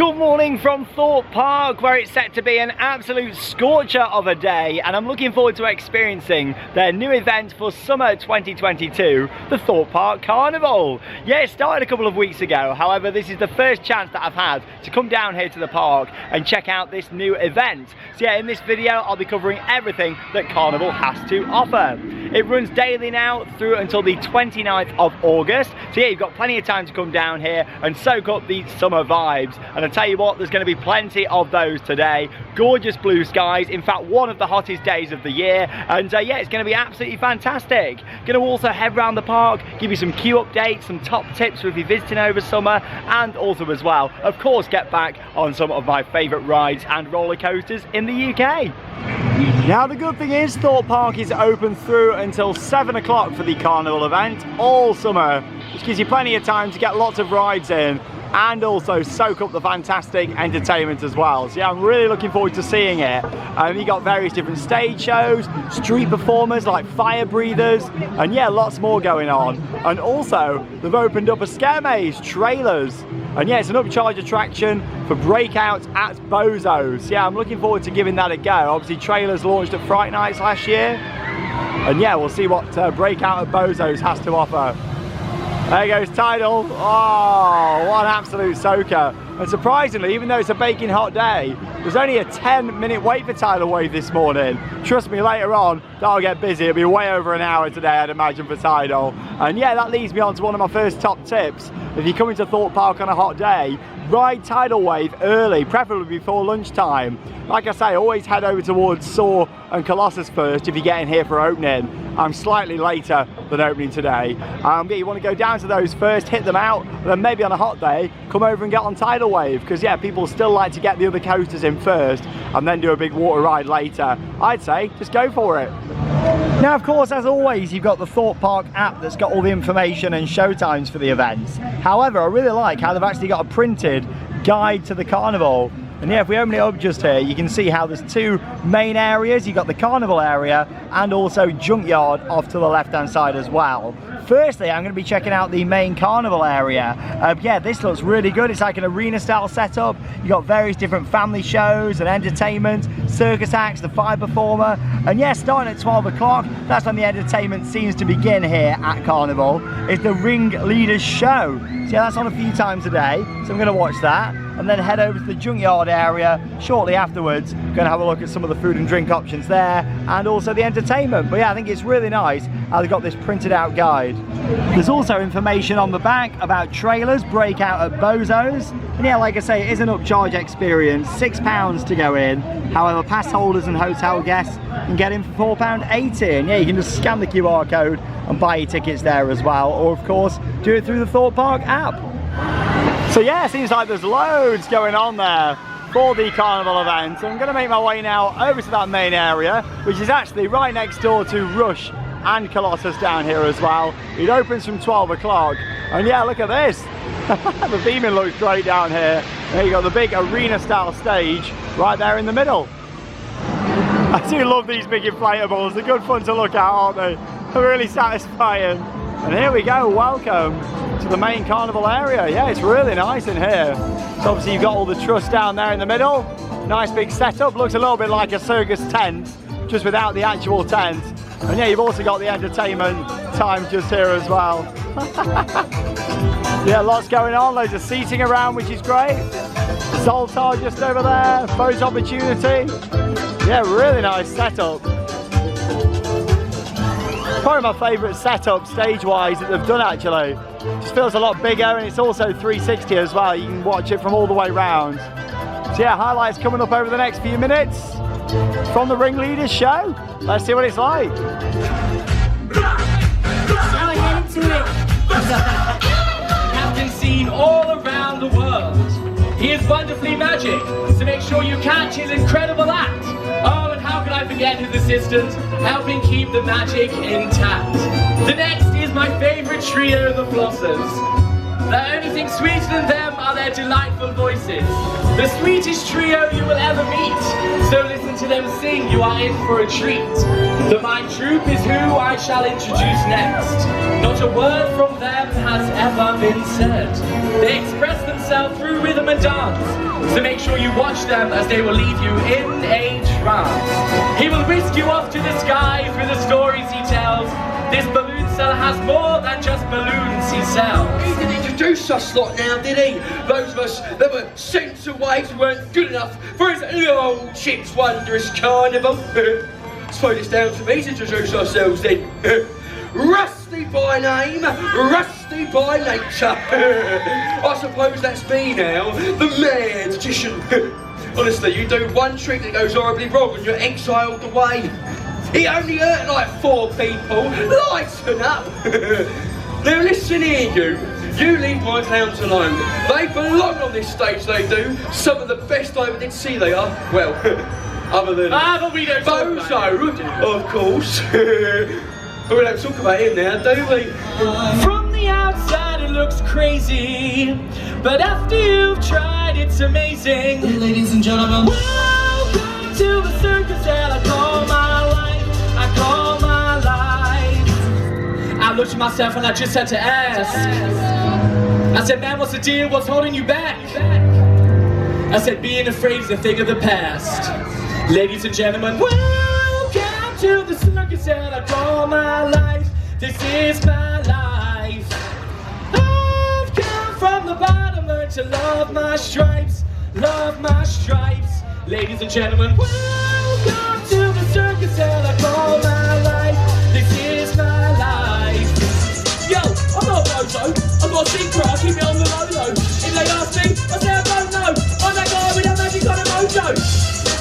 Good morning from Thorpe Park, where it's set to be an absolute scorcher of a day, and I'm looking forward to experiencing their new event for summer 2022, the Thorpe Park Carnival. Yeah, it started a couple of weeks ago, however this is the first chance that I've had to come down here to the park and check out this new event. So yeah, in this video I'll be covering everything that Carnival has to offer. It runs daily now through until the 29th of August, so yeah, you've got plenty of time to come down here and soak up the summer vibes. And I tell you what, there's going to be plenty of those today. Gorgeous blue skies, in fact one of the hottest days of the year, and yeah, it's going to be absolutely fantastic. Going to also head around the park, give you some queue updates, some top tips for if you're visiting over summer, and also as well, of course, get back on some of my favourite rides and roller coasters in the UK. Now the good thing is Thorpe Park is open through until 7 o'clock for the Carnival event all summer, which gives you plenty of time to get lots of rides in and also soak up the fantastic entertainment as well. So yeah, I'm really looking forward to seeing it. You've got various different stage shows, street performers like fire breathers, and yeah, lots more going on. And also, they've opened up a scare maze, trailers. And yeah, it's an upcharge attraction for breakouts at Bozo's. Yeah, I'm looking forward to giving that a go. Obviously, trailers launched at Fright Nights last year. And yeah, we'll see what breakout at Bozo's has to offer. There goes Tidal. Oh, what an absolute soaker. And surprisingly, even though it's a baking hot day, there's only a 10-minute wait for Tidal Wave this morning. Trust me, later on, that'll get busy. It'll be way over an hour today, I'd imagine, for Tidal. And yeah, that leads me on to one of my first top tips. If you're coming to Thorpe Park on a hot day, ride Tidal Wave early, preferably before lunchtime. Like I say, always head over towards Soar and Colossus first if you get in here for opening. I'm slightly later than opening today. But you want to go down to those first, hit them out, and then maybe on a hot day, come over and get on Tidal Wave, because yeah, people still like to get the other coasters in first and then do a big water ride later. I'd say just go for it. Now of course, as always, you've got the Thorpe Park app that's got all the information and showtimes for the events. However, I really like how they've actually got a printed guide to the Carnival. And yeah, if we open it up just here, you can see how there's two main areas. You've got the Carnival area and also Junkyard off to the left-hand side as well. Firstly, I'm going to be checking out the main Carnival area. Yeah, this looks really good. It's like an arena style setup. You've got various different family shows and entertainment, circus acts, the fire performer. And yeah, starting at 12 o'clock, that's when the entertainment seems to begin here at Carnival. It's the Ring Leaders Show. So yeah, that's on a few times a day. So I'm going to watch that and then head over to the Junkyard area shortly afterwards. Going to have a look at some of the food and drink options there and also the entertainment. But yeah, I think it's really nice how they've got this printed out guide. There's also information on the back about trailers, breakout at Bozo's. And yeah, like I say, it is an upcharge experience, £6 to go in. However, pass holders and hotel guests can get in for £4.80. And yeah, you can just scan the QR code and buy your tickets there as well. Or of course, do it through the Thorpe Park app. So yeah, it seems like there's loads going on there for the Carnival event. So I'm going to make my way now over to that main area, which is actually right next door to Rush and Colossus down here as well. It opens from 12 o'clock. And yeah, look at this. The beaming looks great down here. There you got the big arena style stage right there in the middle. I do love these big inflatables. They're good fun to look at, aren't they? They're really satisfying. And here we go, welcome to the main Carnival area. Yeah, it's really nice in here. So obviously you've got all the truss down there in the middle. Nice big setup, looks a little bit like a circus tent, just without the actual tent. And yeah, you've also got the entertainment time just here as well. Yeah, lots going on, loads of seating around, which is great. Zoltar just over there, photo opportunity. Yeah, really nice setup. Probably my favourite setup stage-wise that they've done actually. Just feels a lot bigger and it's also 360 as well. You can watch it from all the way round. So yeah, highlights coming up over the next few minutes from the Ring Leaders Show. Let's see what it's like. Has been seen all around the world. He is wonderfully magic, so make sure you catch his incredible act. Oh, and how can I forget his assistant, helping keep the magic intact. The next is my favourite trio, the Flossers. The only thing sweeter than them are their delightful voices. The sweetest trio you will ever meet. So listen to them sing, you are in for a treat. The mime troupe is who I shall introduce next. Not a word from them has ever been said. They express themselves through rhythm and dance. So make sure you watch them as they will leave you in a trance. He will whisk you off to the skies with the stories he tells. This balloon seller has more than just balloons he sells. He didn't introduce us lot now, did he? Those of us that were sent away weren't good enough for his little old chip's wondrous carnival. Suppose it's down to me to introduce ourselves then. Rusty by name, rusty by nature. I suppose that's me now, the mad magician. Honestly, you do one trick that goes horribly wrong and you're exiled away. He only hurt like 4 people. Lighten up. Now listen here, you leave my clowns alone. They belong on this stage, they do. Some of the best I ever did see they are. Well, other than but we don't Bozo, of course. But we don't talk about him now, do we? From the outside it looks crazy, but after you've tried it's amazing. Ladies and gentlemen, welcome to the circus that I call my life. I call my life. I looked at myself and I just had to ask. I said, man, what's the deal? What's holding you back? I said, being afraid is a thing of the past. Ladies and gentlemen, welcome to the circus that I call my life. This is my life. I've come from the bottom, learned to love my stripes, love my stripes. Ladies and gentlemen, welcome to the circus that I call my life. This is my life. Yo, I'm not Bozo. I've got a secret, I keep it on the low. If they ask me, I say I don't know. I'm that guy with that magic kind of mojo.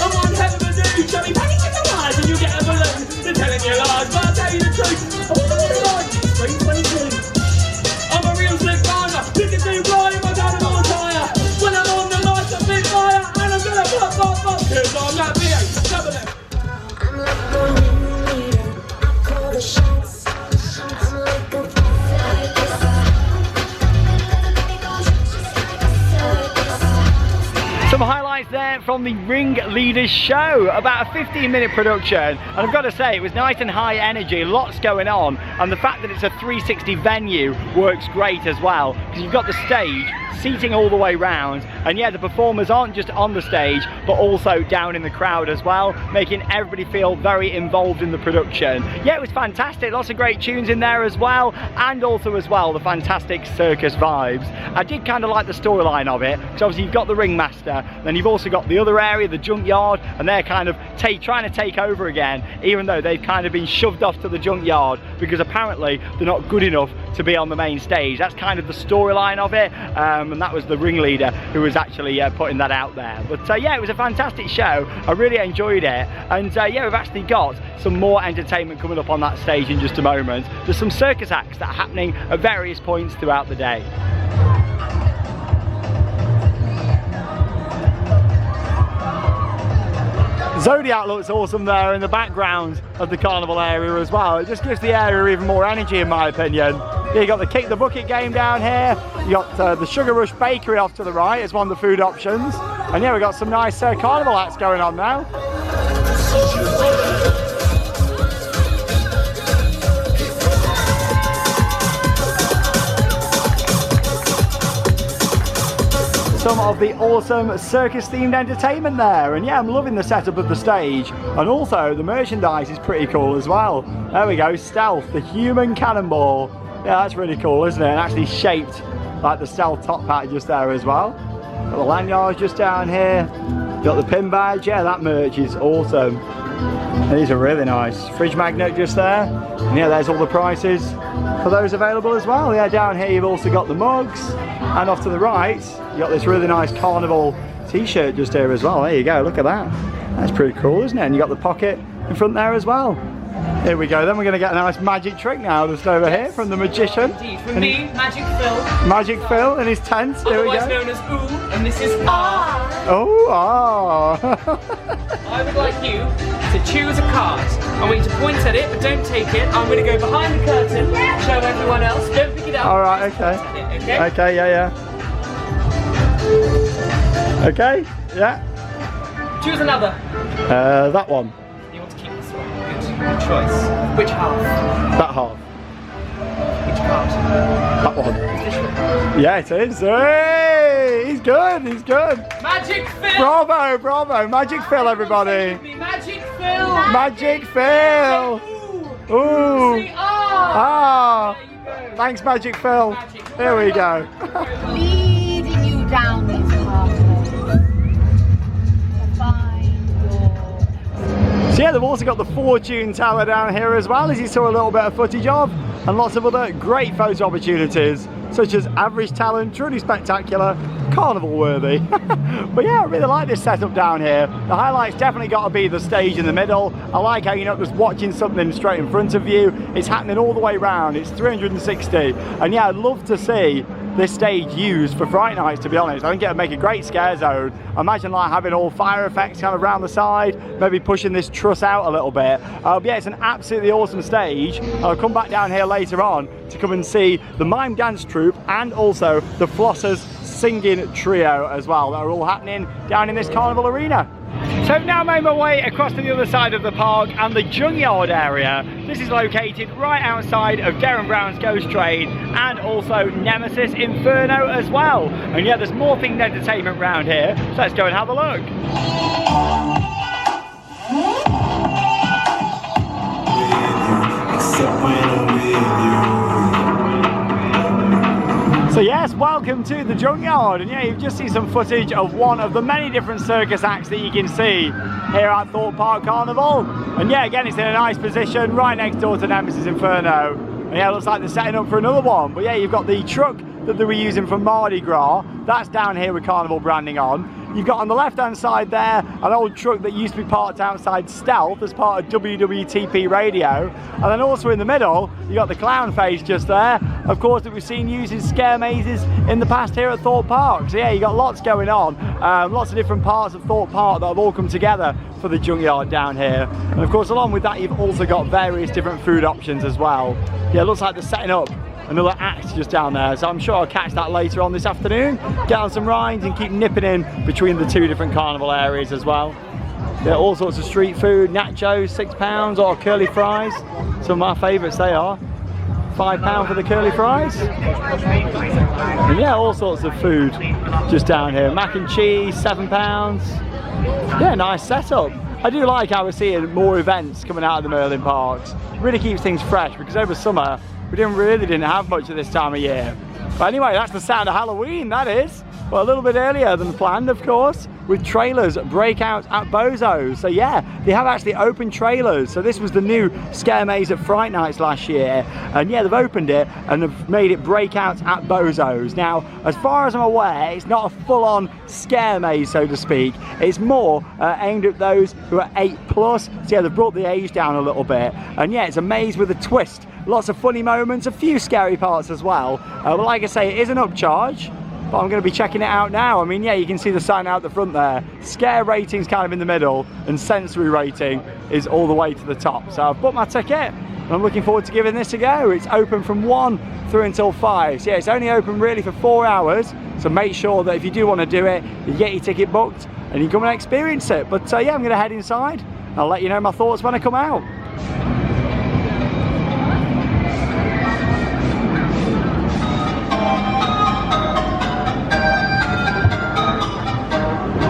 I'm one hell of a dude, so me panic in the eyes and you get a balloon. They're telling you lies, but I'll tell you the truth. I'm all the lies, spring 22. I'm a real slick rhymer, you can see why I'm down an on tire. When I'm on the lights, I'm big fire, and I'm gonna pop, cause I'm that big, double it. I'm like the ringleader, I call the shots. I'm like a Some highlights there from the Ringleaders show, about a 15-minute production, and I've got to say it was nice and high energy, lots going on, and the fact that it's a 360 venue works great as well, because you've got the stage, seating all the way round, and yeah, the performers aren't just on the stage but also down in the crowd as well, making everybody feel very involved in the production. Yeah, it was fantastic, lots of great tunes in there as well, and also as well the fantastic circus vibes. I did kind of like the storyline of it, because obviously you've got the ringmaster, then you've also got the other area, the junkyard, and they're kind of trying to take over again, even though they've kind of been shoved off to the junkyard because apparently they're not good enough to be on the main stage. That's kind of the storyline of it, and that was the ringleader who was actually putting that out there. But yeah, it was a fantastic show. I really enjoyed it, and yeah, we've actually got some more entertainment coming up on that stage in just a moment. There's some circus acts that are happening at various points throughout the day. Zodiac looks awesome there in the background of the carnival area as well. It just gives the area even more energy in my opinion. You got the Kick the Bucket game down here, you got the Sugar Rush Bakery off to the right as one of the food options, and yeah, we've got some nice carnival acts going on now. Some of the awesome circus themed entertainment there, and yeah, I'm loving the setup of the stage, and also the merchandise is pretty cool as well. There we go, Stealth, the human cannonball. Yeah, that's really cool, isn't it? And actually shaped like the Stealth top hat just there as well. Got the lanyards just down here, got the pin badge. Yeah, that merch is awesome. These are really nice. Fridge magnet just there, and yeah, there's all the prices for those available as well. Yeah, down here you've also got the mugs, and off to the right you got this really nice carnival t-shirt just here as well. There you go, look at that. That's pretty cool, isn't it? And you got the pocket in front there as well. Here we go, then we're going to get a nice magic trick now just over here from the magician. Indeed, from me, Magic Phil. Magic Phil in his tent. Here we go. Otherwise known as Ooh, and this is R. Oh, ah. I would like you to choose a card I want you to point at it, but don't take it. I'm going to go behind the curtain, show everyone else. Don't pick it up. Alright, okay. Okay? Okay, yeah. Okay, yeah. Choose another. That one. You want to keep this one. Good choice. Which half? That half. Which part? That one. This one. Yeah, it is. Hey, he's good, he's good. Magic Phil! Bravo, bravo. Magic Phil, everybody. Magic Phil! Magic Phil. Ooh. See, ah! There you go. Thanks, Magic Phil. Magic. Here we go. Leading you down these pathways to find your. So yeah, they've also got the Fortune Tower down here as well, as you saw a little bit of footage of, and lots of other great photo opportunities, such as average talent, truly spectacular, carnival worthy. But yeah, I really like this setup down here. The highlight's definitely got to be the stage in the middle. I like how you're not just watching something straight in front of you, it's happening all the way around, it's 360. And yeah, I'd love to see this stage used for Fright Nights, to be honest. I think it would make a great scare zone. Imagine like having all fire effects kind of around the side, maybe pushing this truss out a little bit. But yeah, it's an absolutely awesome stage. I'll come back down here later on to come and see the mime dance troupe and also the Flossers singing trio as well, that are all happening down in this carnival arena. So I've now made my way across to the other side of the park and the Junkyard area. This is located right outside of Darren Brown's Ghost Train and also Nemesis Inferno as well. And yeah, there's more themed entertainment around here, so let's go and have a look. So yes, welcome to the Junkyard, and yeah, you've just seen some footage of one of the many different circus acts that you can see here at Thorpe Park Carnival. And yeah, again, it's in a nice position right next door to Nemesis Inferno. And yeah, it looks like they're setting up for another one. But yeah, you've got the truck that they were using for Mardi Gras. That's down here with Carnival branding on. You've got on the left hand side there an old truck that used to be parked outside Stealth as part of WWTP Radio, and then also in the middle you got the clown face just there, of course, that we've seen used in scare mazes in the past here at Thorpe Park. So yeah, you got lots going on, lots of different parts of Thorpe Park that have all come together for the Junkyard down here. And of course, along with that, you've also got various different food options as well. Yeah, it looks like they're setting up another act just down there, so I'm sure I'll catch that later on this afternoon, get on some rides and keep nipping in between the two different carnival areas as well. Yeah, all sorts of street food, nachos, £6, or curly fries. Some of my favourites they are. £5 for the curly fries. And yeah, all sorts of food just down here. Mac and cheese, £7. Yeah, nice setup. I do like how we're seeing more events coming out of the Merlin parks. It really keeps things fresh, because over summer we didn't have much at this time of year. But anyway, that's the sound of Halloween, that is. Well, a little bit earlier than planned, of course, with trailers break out at Bozo's. So yeah, they have actually opened trailers. So this was the new scare maze at Fright Nights last year. And yeah, they've opened it and have made it break out at Bozo's. Now, as far as I'm aware, it's not a full-on scare maze, so to speak. It's more aimed at those who are 8+. So yeah, they've brought the age down a little bit. And yeah, it's a maze with a twist. Lots of funny moments, a few scary parts as well. But like I say, it is an upcharge, but I'm going to be checking it out now. I mean, yeah, you can see the sign out the front there. Scare rating's kind of in the middle, and sensory rating is all the way to the top. So I've booked my ticket, and I'm looking forward to giving this a go. It's open from 1 through until 5. So yeah, it's only open really for 4 hours. So make sure that if you do want to do it, you get your ticket booked, and you come and experience it. But yeah, I'm going to head inside. I'll let you know my thoughts when I come out.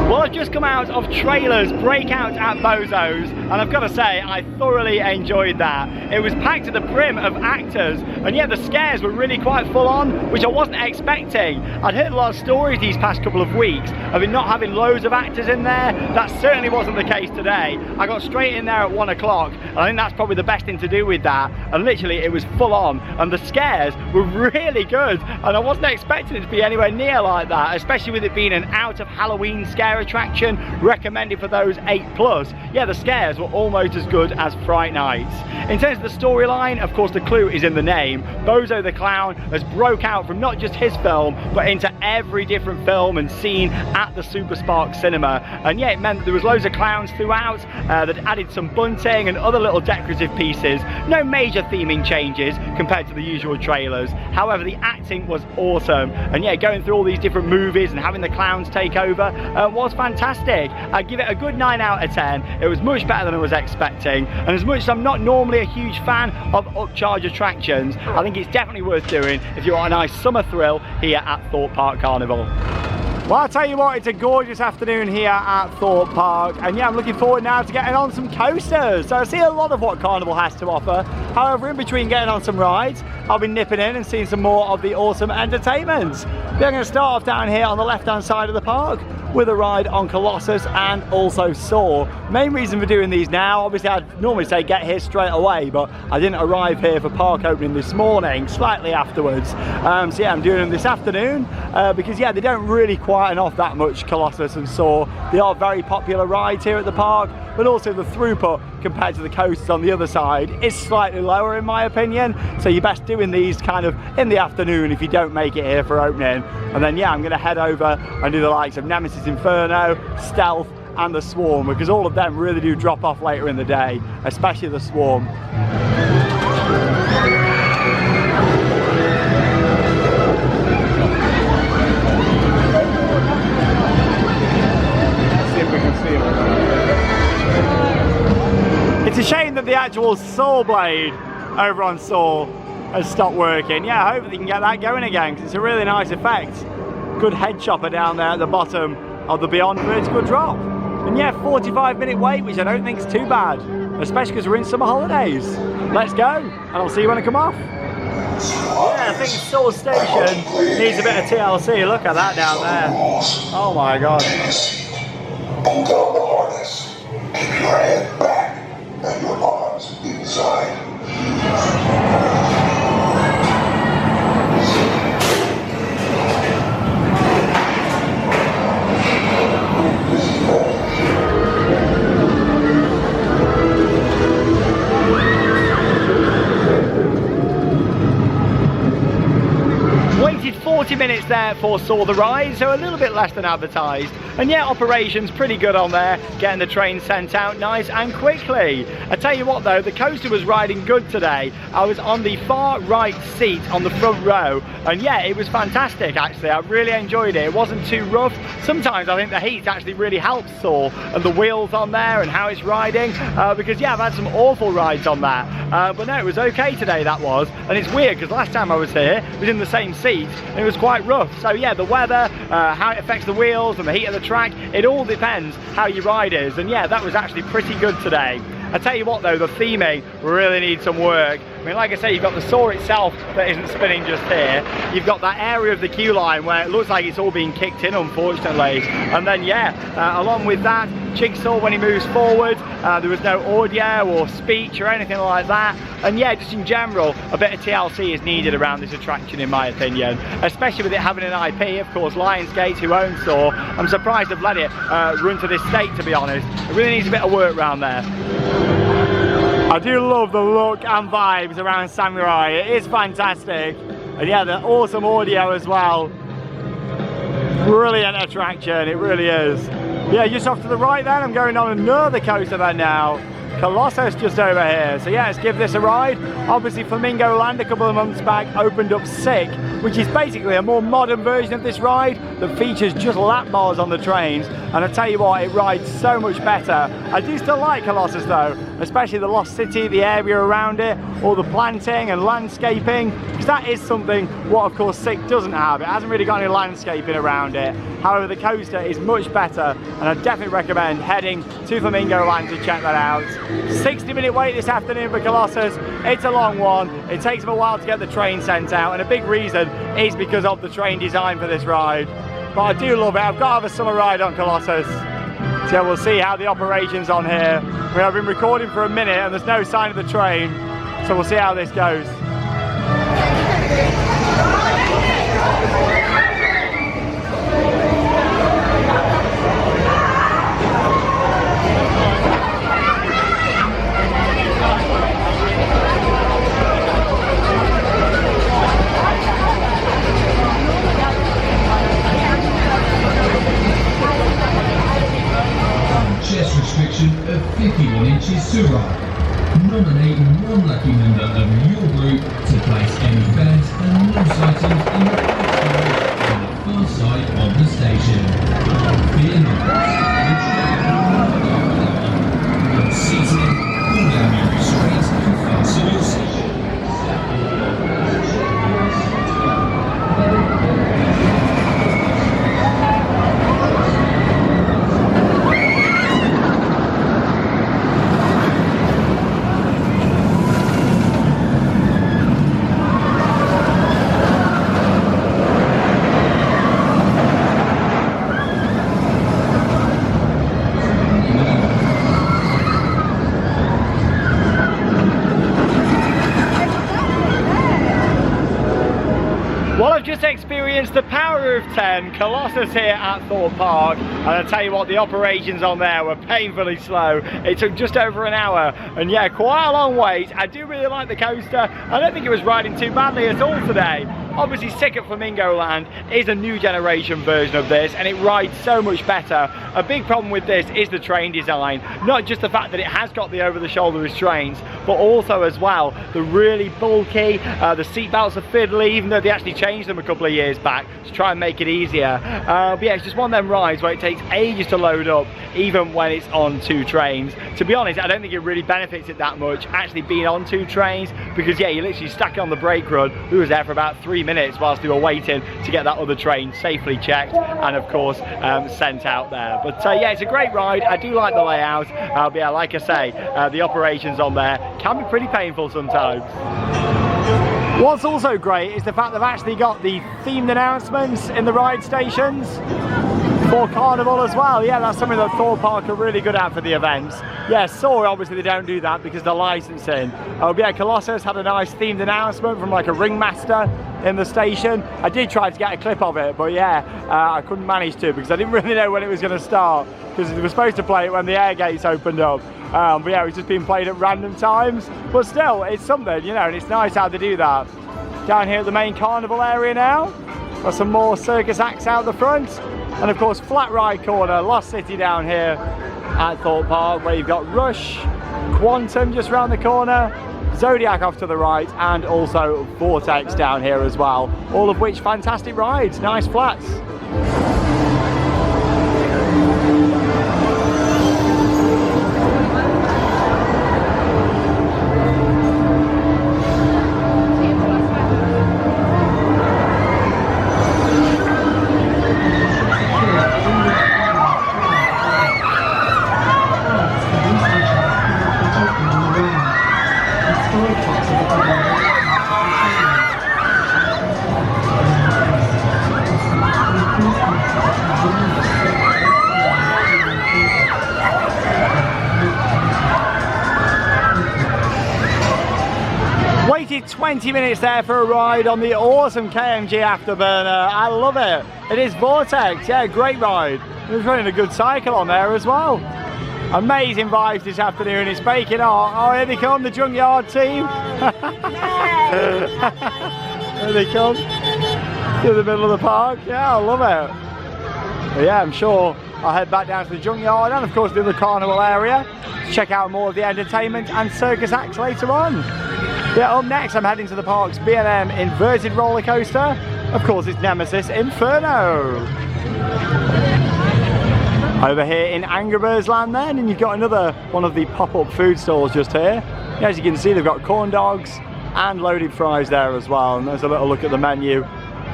Well, I've just come out of trailers breakout at Bozo's, and I've got to say, I thoroughly enjoyed that. It was packed to the brim of actors, and yet the scares were really quite full on, which I wasn't expecting. I'd heard a lot of stories these past couple of weeks of it not having loads of actors in there. That certainly wasn't the case today. I got straight in there at 1 o'clock, and I think that's probably the best thing to do with that. And literally, it was full on, and the scares were really good, and I wasn't expecting it to be anywhere near like that, especially with it being an out of Halloween scare attraction. attraction, recommended for those 8+. Yeah, the scares were almost as good as Fright Nights. In terms of the storyline, of course the clue is in the name. Bozo the Clown has broke out from not just his film, but into every different film and scene at the Super Spark Cinema. And yeah, it meant that there was loads of clowns throughout, that added some bunting and other little decorative pieces. No major theming changes compared to the usual trailers. However, the acting was awesome. And yeah, going through all these different movies and having the clowns take over was fantastic. I'd give it a good 9 out of 10. It was much better than I was expecting. And as much as I'm not normally a huge fan of upcharge attractions, I think it's definitely worth doing if you want a nice summer thrill here at Thorpe Park Carnival. Well, I'll tell you what, it's a gorgeous afternoon here at Thorpe Park, and yeah, I'm looking forward now to getting on some coasters. So I see a lot of what Carnival has to offer. However, in between getting on some rides, I'll be nipping in and seeing some more of the awesome entertainment. We're going to start off down here on the left-hand side of the park with a ride on Colossus and also Soar. Main reason for doing these now, obviously I'd normally say get here straight away, but I didn't arrive here for park opening this morning, slightly afterwards. So yeah, I'm doing them this afternoon because yeah, they don't really quieten off that much, Colossus and Soar. They are very popular rides here at the park, but also the throughput compared to the coasters on the other side is slightly lower in my opinion. So you're best doing these kind of in the afternoon if you don't make it here for opening. And then yeah, I'm going to head over and do the likes of Nemesis Inferno, Stealth and the Swarm, because all of them really do drop off later in the day, especially the Swarm. It's a shame that the actual saw blade over on Saw has stopped working. Yeah, I hope they can get that going again, because it's a really nice effect. Good head chopper down there at the bottom of the Beyond Vertical drop. And yeah, 45-minute wait, which I don't think is too bad, especially because we're in summer holidays. Let's go, and I'll see you when I come off. Yeah, I think Saw Station needs a bit of TLC. Look at that down there. Oh my god. Until the harness, keep your head back and your arms inside. Waited 40 minutes there for Saw the Ride, so a little bit less than advertised. And yeah, operations pretty good on there, getting the train sent out nice and quickly. I tell you what though, the coaster was riding good today. I was on the far right seat on the front row, and yeah, it was fantastic actually. I really enjoyed it. It wasn't too rough. Sometimes I think the heat actually really helps Saw, and the wheels on there and how it's riding, because yeah, I've had some awful rides on that. But no, it was okay today, that was. And it's weird because last time I was here, I was in the same seat and it was quite rough. So yeah, the weather, how it affects the wheels and the heat of the track, it all depends how your ride is. And yeah, that was actually pretty good today. I tell you what though, the theming really needs some work. I mean, like I say, you've got the Saw itself that isn't spinning just here. You've got that area of the queue line where it looks like it's all being kicked in, unfortunately. And then yeah, along with that, Jigsaw, when he moves forward, there was no audio or speech or anything like that. And yeah, just in general, a bit of TLC is needed around this attraction in my opinion, especially with it having an IP. Of course, Lionsgate, who owns Saw, I'm surprised they've let it run to this state, to be honest. It really needs a bit of work around there. I do love the look and vibes around Samurai. It is fantastic. And yeah, the awesome audio as well. Brilliant attraction, it really is. Yeah, just off to the right then, I'm going on another coaster then now. Colossus just over here. So yeah, let's give this a ride. Obviously Flamingo Land a couple of months back opened up Sick, which is basically a more modern version of this ride that features just lap bars on the trains. And I tell you what, it rides so much better. I do still like Colossus though, especially the Lost City, the area around it, all the planting and landscaping, because that is something what of course Sick doesn't have. It hasn't really got any landscaping around it. However, the coaster is much better, and I definitely recommend heading to Flamingo Land to check that out. 60-minute wait this afternoon for Colossus. It's a long one. It takes them a while to get the train sent out, and a big reason is because of the train design for this ride. But I do love it. I've got to have a summer ride on Colossus. So we'll see how the operation's on here. I've been recording for a minute and there's no sign of the train, so we'll see how this goes. selection of 51 inches to ride. Nominate one lucky member of your group to place any beds and loose items in the on the far side of the station. Be advised, the seating, pull down your restraints and fasten your seat. Well, I've just experienced the power of 10 Colossus here at THORPE Park, and I tell you what, the operations on there were painfully slow. It took just over an hour, and yeah, quite a long wait. I do really like the coaster. I don't think it was riding too badly at all today. Obviously, Sick at Flamingo Land is a new generation version of this, and it rides so much better. A big problem with this is the train design. Not just the fact that it has got the over-the-shoulder restraints, but also as well, the really bulky, the seat belts are fiddly, even though they actually changed them a couple of years back to try and make it easier. But yeah, it's just one of them rides where it takes ages to load up, even when it's on two trains. To be honest, I don't think it really benefits it that much, actually being on two trains, because yeah, you literally stack it on the brake run. We was there for about 3 minutes whilst we were waiting to get that other train safely checked and of course sent out there. But yeah, it's a great ride. I do like the layout, but yeah, like I say, the operations on there can be pretty painful sometimes. What's also great is the fact they've actually got the themed announcements in the ride stations for Carnival as well. Yeah, that's something that THORPE Park are really good at for the events. Yeah, Soar, obviously they don't do that because they're licensing. But yeah, Colossus had a nice themed announcement from like a ringmaster in the station. I did try to get a clip of it, but yeah, I couldn't manage to because I didn't really know when it was going to start, because we were supposed to play it when the air gates opened up. But yeah, it was just being played at random times. But still, it's something, you know, and it's nice how they do that. Down here at the main Carnival area now, got some more circus acts out the front. And of course, Flat Ride Corner, Lost City down here at THORPE Park, where you've got Rush, Quantum just round the corner, Zodiac off to the right, and also Vortex down here as well. All of which fantastic rides, nice flats. Waited 20 minutes there for a ride on the awesome KMG Afterburner. I love it. It is Vortex, yeah, great ride. It was running a good cycle on there as well. Amazing vibes this afternoon. It's baking hot. Oh, here they come, the Junkyard team. Here they come to the middle of the park. Yeah, I love it. But yeah, I'm sure I'll head back down to the Junkyard and of course the other Carnival area to check out more of the entertainment and circus acts later on. Yeah, up next I'm heading to the park's B&M inverted roller coaster. Of course it's Nemesis Inferno. Over here in Angry Birds Land then, and you've got another one of the pop-up food stalls just here. As you can see, they've got corn dogs and loaded fries there as well. And there's a little look at the menu,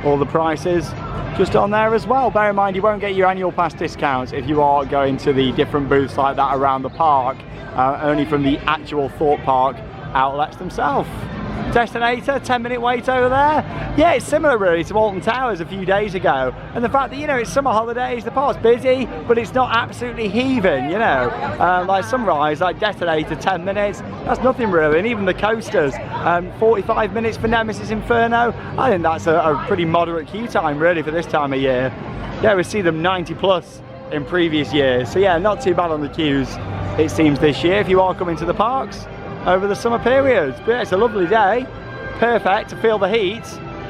all the prices just on there as well. Bear in mind, you won't get your annual pass discounts if you are going to the different booths like that around the park, only from the actual THORPE Park outlets themselves. Destinator, 10-minute wait over there. Yeah, it's similar really to Alton Towers a few days ago, and the fact that, you know, it's summer holidays, the park's busy, but it's not absolutely heaving, you know. Like some rides, like Destinator, 10 minutes, that's nothing really, and even the coasters, 45 minutes for Nemesis Inferno. I think that's a pretty moderate queue time really for this time of year. Yeah, we see them 90 plus in previous years, so yeah, not too bad on the queues it seems this year if you are coming to the parks over the summer periods. But yeah, it's a lovely day, perfect to feel the heat,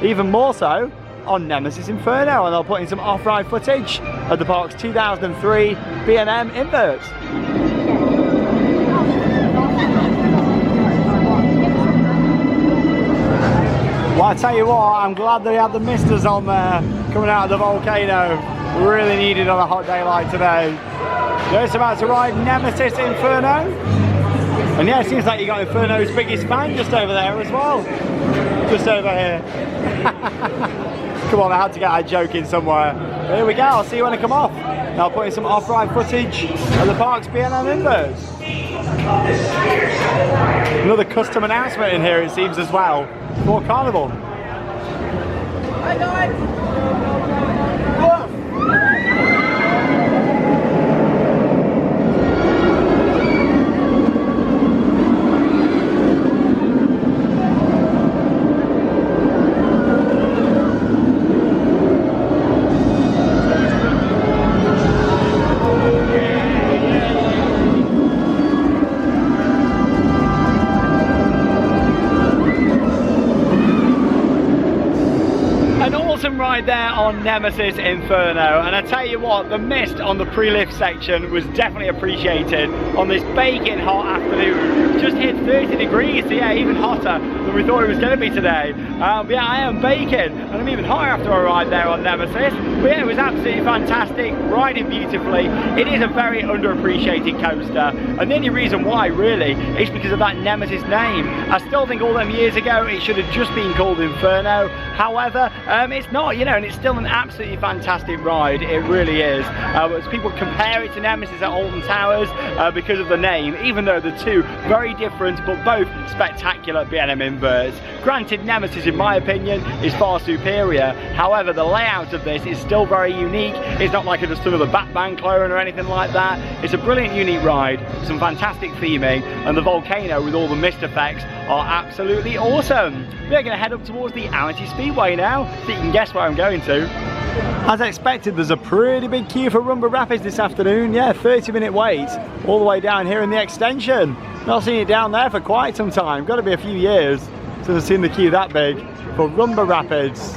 even more so on Nemesis Inferno, and I'll put in some off-ride footage of the park's 2003 B&M Invert. I tell you what, I'm glad they had the misters on there coming out of the volcano. Really needed on a hot day like today. Just about to ride Nemesis Inferno. And yeah, it seems like you got Inferno's biggest fan just over there as well. Just over here. Come on, I had to get that joke in somewhere. But here we go, I'll see you when I come off. Now I'll put in some off-ride footage of the park's B&M inverts. Another custom announcement in here it seems as well, for Carnival. Hi guys. Ride there on Nemesis Inferno, and I tell you what, the mist on the pre-lift section was definitely appreciated on this baking hot afternoon. Just hit 30 degrees, so yeah, even hotter than we thought it was going to be today. But yeah, I am baking, and I'm even hotter after I ride there on Nemesis. But yeah, it was absolutely fantastic, riding beautifully. It is a very underappreciated coaster, and the only reason why really is because of that Nemesis name. I still think all them years ago it should have just been called Inferno. However, it's not, you know, and it's still an absolutely fantastic ride. It really is. As people compare it to Nemesis at Alton Towers because of the name, even though the two very different but both spectacular B&M inverts. Granted, Nemesis in my opinion is far superior. However, the layout of this is still very unique. It's not like just another Batman clone or anything like that. It's a brilliant, unique ride, some fantastic theming, and the volcano with all the mist effects are absolutely awesome. We're going to head up towards the Amity Speedway now, so you can guess where I'm going to. As expected, there's a pretty big queue for Rumba Rapids this afternoon. Yeah, 30-minute wait all the way down here in the extension. Not seen it down there for quite some time. Got to be a few years since I've seen the queue that big for Rumba Rapids.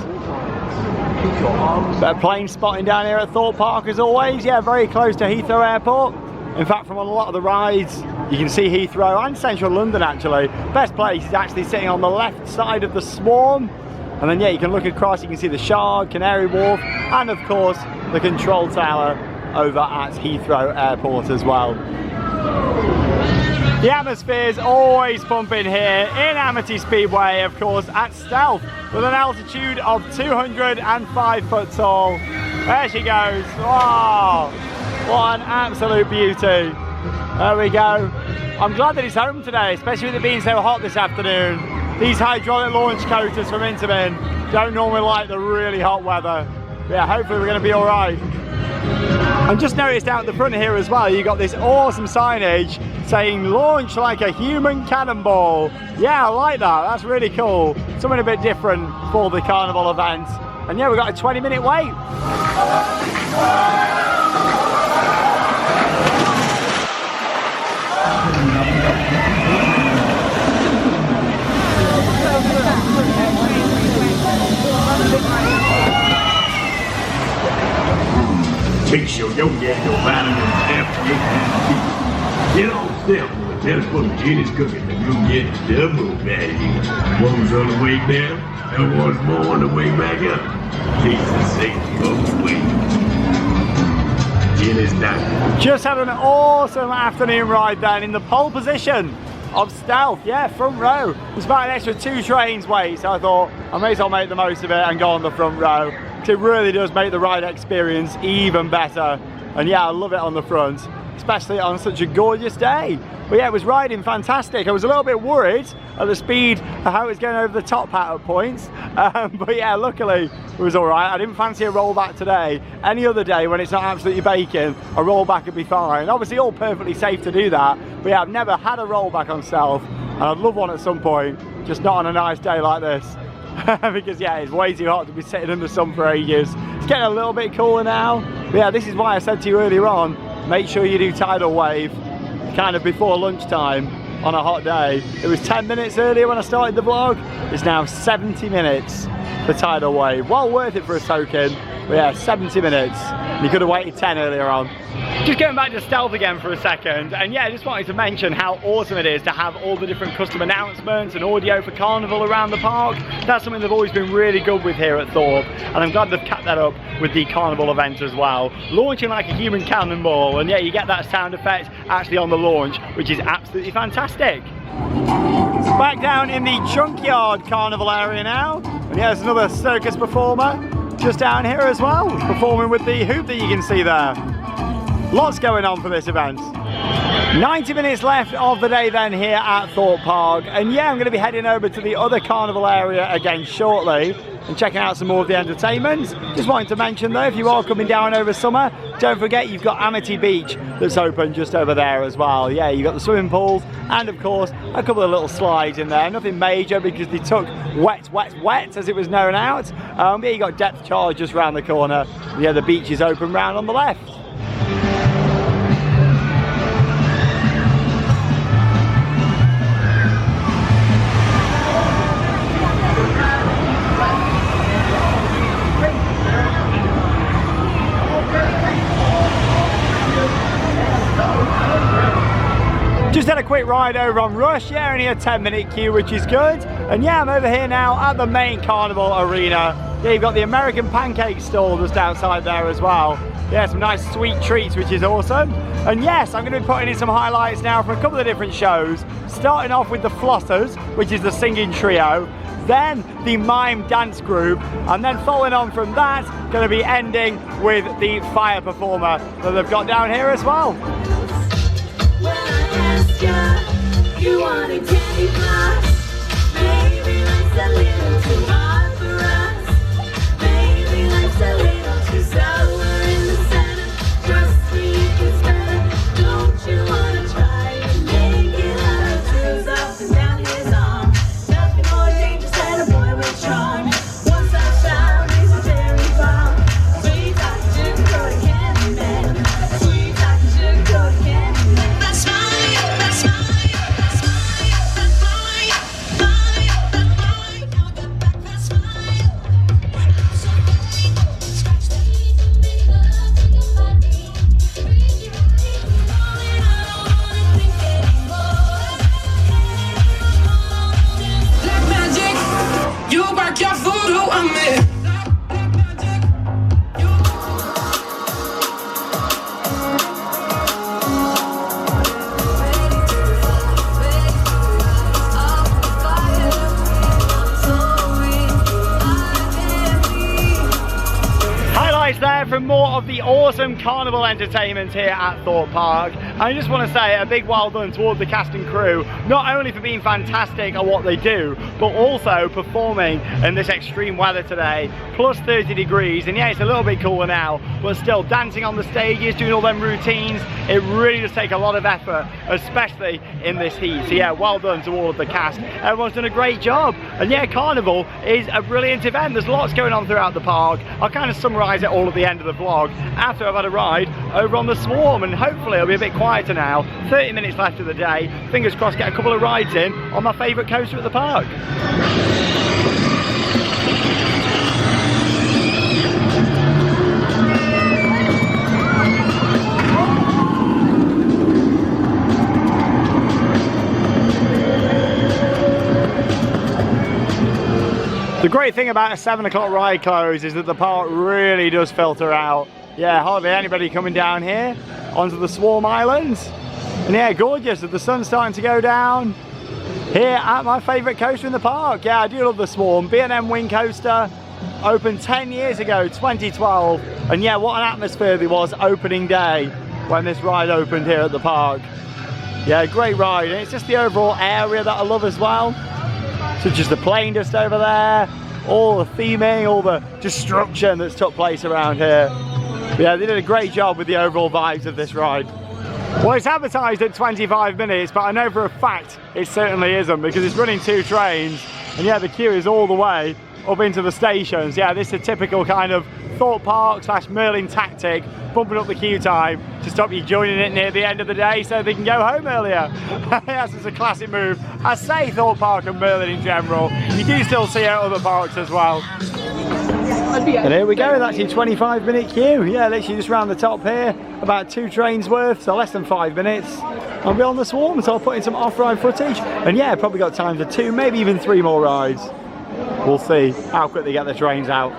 Better plane spotting down here at Thorpe Park as always. Yeah, very close to Heathrow Airport. In fact, from a lot of the rides, you can see Heathrow and central London actually. Best place is actually sitting on the left side of the swarm. And then yeah, you can look across, you can see the Shard, Canary Wharf, and of course, the control tower over at Heathrow Airport as well. The atmosphere's always pumping here in Amity Speedway, of course, at Stealth, with an altitude of 205 foot tall. There she goes. Wow, what an absolute beauty. There we go. I'm glad that it's home today, especially with it being so hot this afternoon. These hydraulic launch coasters from Intamin don't normally like the really hot weather. But yeah, hopefully we're going to be all right. I've just noticed out the front here as well, you got this awesome signage saying launch like a human cannonball. Yeah, I like that. That's really cool. Something a bit different for the Carnival event. And yeah, we've got a 20-minute wait. Make sure your dad don't mind him. Get on step with a tablespoon of Jenny's cooking and you'll get double value. One's on the way down and one's more on the way back up. Keep the safety both ways. Jenny's down. Just had an awesome afternoon ride then in the pole position of Stealth. Yeah, front row. There's about an extra 2 trains wait, so I thought I may as well make the most of it and go on the front row. It really does make the ride experience even better, and yeah, I love it on the front, especially on such a gorgeous day. But yeah, it was riding fantastic. I was a little bit worried at the speed of how it was going over the top hat at points, but yeah, luckily it was all right. I didn't fancy a rollback today. Any other day when it's not absolutely baking, a rollback would be fine. Obviously all perfectly safe to do that, but yeah, I've never had a rollback on Stealth, and I'd love one at some point, just not on a nice day like this. Because yeah, it's way too hot to be sitting in the sun for ages. It's getting a little bit cooler now. But yeah, this is why I said to you earlier on, make sure you do tidal wave kind of before lunchtime on a hot day. It was 10 minutes earlier when I started the vlog. It's now 70 minutes for tidal wave. Well worth it for a soak in. But yeah, 70 minutes. You could have waited 10 earlier on. Just going back to stealth again for a second, and yeah, I just wanted to mention how awesome it is to have all the different custom announcements and audio for Carnival around the park. That's something they've always been really good with here at Thorpe, and I'm glad they've kept that up with the Carnival event as well. Launching like a human cannonball, and yeah, you get that sound effect actually on the launch, which is absolutely fantastic. Back down in the Junkyard Carnival area now, and yeah, there's another circus performer just down here as well, performing with the hoop that you can see there. Lots going on for this event. 90 minutes left of the day then here at Thorpe Park, and yeah, I'm going to be heading over to the other Carnival area again shortly and checking out some more of the entertainment. Just wanted to mention though, if you are coming down over summer, don't forget you've got Amity Beach that's open just over there as well. Yeah, you've got the swimming pools and of course a couple of little slides in there. Nothing major because they took wet as it was known out. But yeah, you got depth charge just around the corner. Yeah, the beach is open round on the left. Just had a quick ride over on Rush, yeah, only a 10-minute queue, which is good. And yeah, I'm over here now at the main Carnival arena. Yeah, you've got the American pancake stall just outside there as well. Yeah, some nice sweet treats, which is awesome. And yes, I'm going to be putting in some highlights now from a couple of different shows. Starting off with the Flossers, which is the singing trio. Then the mime dance group. And then following on from that, going to be ending with the fire performer that they've got down here as well. You want a candy plus? Maybe life's a little too hard for us. Maybe life's a little too sour in the center. Trust me, it gets better. Don't you wanna try and make it out? Twos up and down his arm. Nothing more dangerous than a boy with charm. Once I found he's a dairy bomb. Sweet Dr. Sugar Candy Man. Sweet Dr. Sugar Candy Man. That's fine. There from more of the awesome Carnival entertainment here at Thorpe Park. I just want to say a big well done towards the cast and crew, not only for being fantastic at what they do, but also performing in this extreme weather today, plus 30 degrees, and yeah, it's a little bit cooler now, but still dancing on the stages, doing all them routines, it really does take a lot of effort, especially in this heat. So yeah, well done to all of the cast. Everyone's done a great job. And yeah, Carnival is a brilliant event. There's lots going on throughout the park. I'll kind of summarise it all at the end of the vlog after I've had a ride over on the Swarm, and hopefully it'll be a bit quieter now. 30 minutes left of the day. Fingers crossed, get a couple of rides in on my favourite coaster at the park. The great thing about a 7 o'clock ride close is that the park really does filter out. Yeah, hardly anybody coming down here onto the Swarm Islands. And yeah, gorgeous, the sun's starting to go down here at my favourite coaster in the park. Yeah, I do love the Swarm. B&M Wing Coaster opened 10 years ago, 2012. And yeah, what an atmosphere there was opening day when this ride opened here at the park. Yeah, great ride. And it's just the overall area that I love as well. Such as the plane just over there, all the theming, all the destruction that's took place around here. But yeah, they did a great job with the overall vibes of this ride. Well, it's advertised at 25 minutes, but I know for a fact it certainly isn't, because it's running 2 trains, and yeah, the queue is all the way up into the stations. Yeah, this is a typical kind of Thorpe Park / Merlin tactic, bumping up the queue time to stop you joining it near the end of the day so they can go home earlier. Yes, it's a classic move. I say Thorpe Park and Merlin in general. You do still see it at other parks as well. And here we go, that's your 25-minute queue. Yeah, literally just round the top here, about 2 trains worth, so less than 5 minutes. I'll be on the swarm, so I'll put in some off-ride footage. And yeah, probably got time for 2, maybe even 3 more rides. We'll see how quick they get the trains out.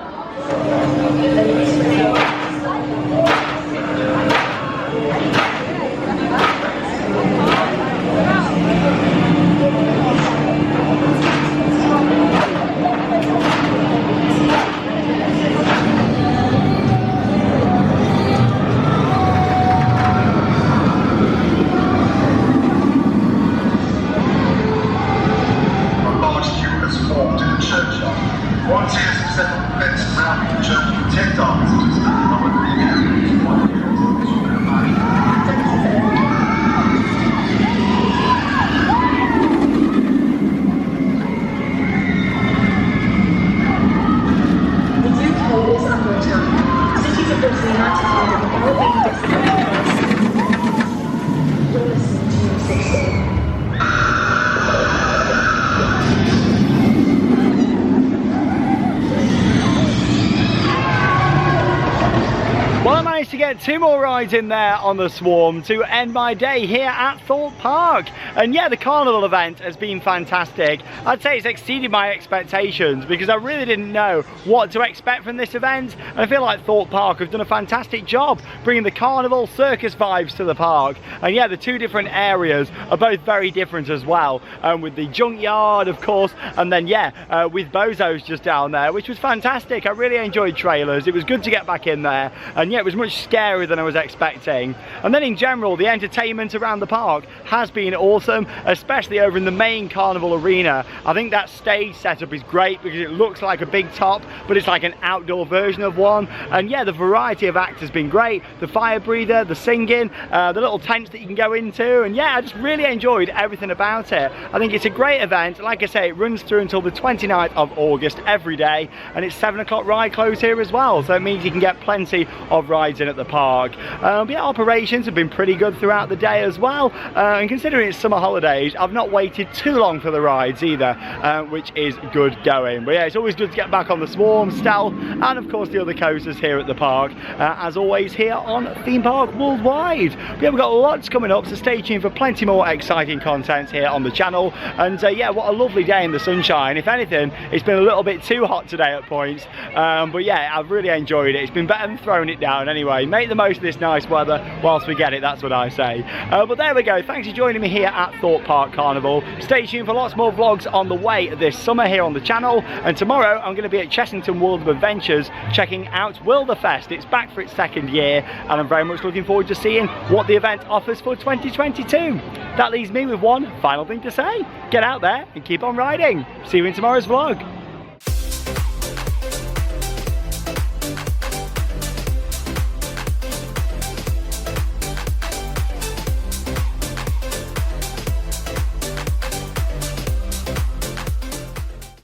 To get 2 more rides in there on the swarm to end my day here at Thorpe Park. And yeah, the Carnival event has been fantastic. I'd say it's exceeded my expectations because I really didn't know what to expect from this event, and I feel like Thorpe Park have done a fantastic job bringing the Carnival circus vibes to the park. And yeah, the 2 different areas are both very different as well, with the junkyard of course, and then yeah, with Bozo's just down there, which was fantastic. I really enjoyed trailers. It was good to get back in there, and yeah, it was much scarier than I was expecting. And then in general, the entertainment around the park has been awesome, especially over in the main Carnival arena. I think that stage setup is great because it looks like a big top, but it's like an outdoor version of one. And yeah, the variety of acts has been great. The fire breather, the singing, the little tents that you can go into, and yeah, I just really enjoyed everything about it. I think it's a great event. Like I say, it runs through until the 29th of August every day, and it's 7 o'clock ride close here as well, so it means you can get plenty of rides in at the park. But yeah, operations have been pretty good throughout the day as well, and considering it's summer holidays, I've not waited too long for the rides either, which is good going. But yeah, it's always good to get back on the swarm, Stealth, and of course the other coasters here at the park, as always here on Theme Park Worldwide. But yeah, we've got lots coming up, so stay tuned for plenty more exciting content here on the channel. And yeah, what a lovely day in the sunshine. If anything, it's been a little bit too hot today at points, but yeah, I've really enjoyed it. It's been better than throwing it down anyway. Make the most of this nice weather whilst we get it, that's what I say. But there we go, thanks for joining me here at Thorpe Park Carnival. Stay tuned for lots more vlogs on the way this summer here on the channel, and tomorrow I'm going to be at Chessington World of Adventures checking out Wilderfest. It's back for its 2nd year, and I'm very much looking forward to seeing what the event offers for 2022. That leaves me with one final thing to say: get out there and keep on riding. See you in tomorrow's vlog.